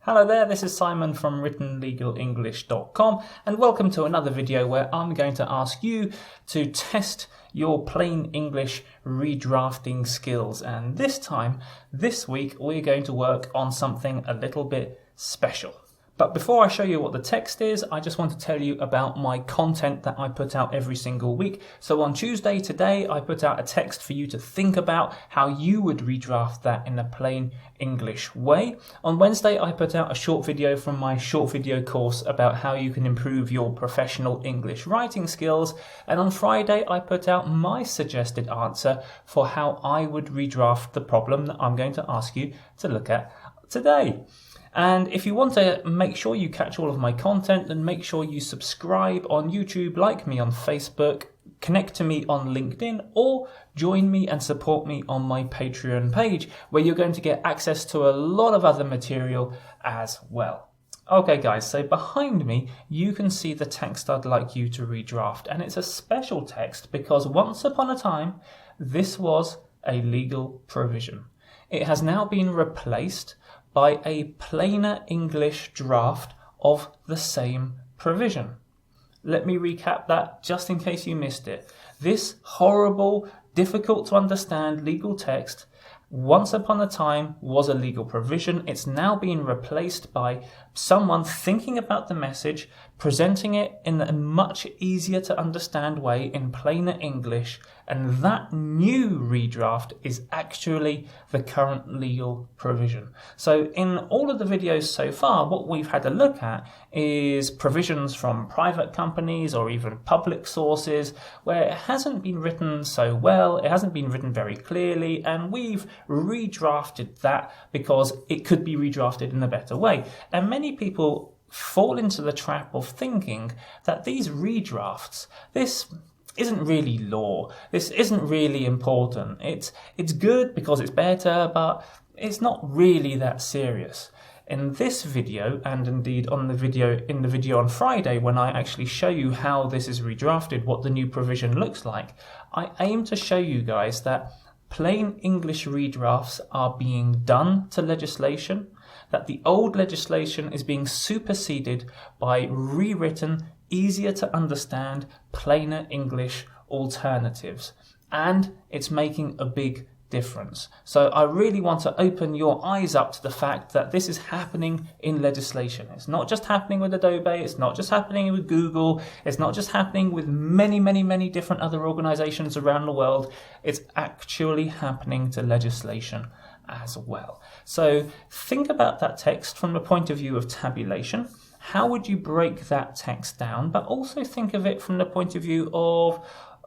Hello there, this is Simon from writtenlegalenglish.com and welcome to another video where I'm going to ask you to test your plain English redrafting skills, and this week we're going to work on something a little bit special. But before I show you what the text is, I just want to tell you about my content that I put out every single week. So on Tuesday today, I put out a text for you to think about how you would redraft that in a plain English way. On Wednesday, I put out a short video from my short video course about how you can improve your professional English writing skills. And on Friday, I put out my suggested answer for how I would redraft the problem that I'm going to ask you to look at today. And if you want to make sure you catch all of my content, then make sure you subscribe on YouTube, like me on Facebook, connect to me on LinkedIn, or join me and support me on my Patreon page, where you're going to get access to a lot of other material as well. Okay guys, so behind me you can see the text I'd like you to redraft, and it's a special text because once upon a time this was a legal provision. It has now been replaced by a plainer English draft of the same provision. Let me recap that just in case you missed it. This horrible, difficult to understand legal text once upon a time was a legal provision. It's now being replaced by someone thinking about the message, presenting it in a much easier to understand way in plainer English, and that new redraft is actually the current legal provision. So in all of the videos so far, what we've had a look at is provisions from private companies or even public sources where it hasn't been written so well, it hasn't been written very clearly, and we've redrafted that because it could be redrafted in a better way. And many people fall into the trap of thinking that these redrafts, this isn't really law, this isn't really important, it's good because it's better, but it's not really that serious. In this video, and indeed in the video on Friday, when I actually show you how this is redrafted, what the new provision looks like, I aim to show you guys that plain English redrafts are being done to legislation, that the old legislation is being superseded by rewritten, easier to understand, plainer English alternatives, and it's making a big difference. So I really want to open your eyes up to the fact that this is happening in legislation. It's not just happening with Adobe, it's not just happening with Google, it's not just happening with many different other organizations around the world, it's actually happening to legislation as well. So think about that text from the point of view of tabulation. How would you break that text down? But also think of it from the point of view of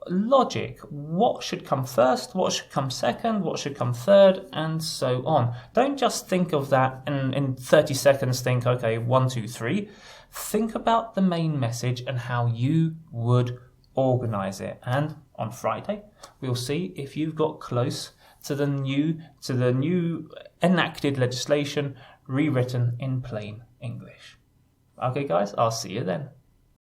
logic. What should come first? What should come second? What should come third? And so on. Don't just think of that and in 30 seconds think, okay, 1, 2, 3. Think about the main message and how you would organize it. And on Friday, we'll see if you've got close to the new enacted legislation rewritten in plain English. Okay guys, I'll see you then.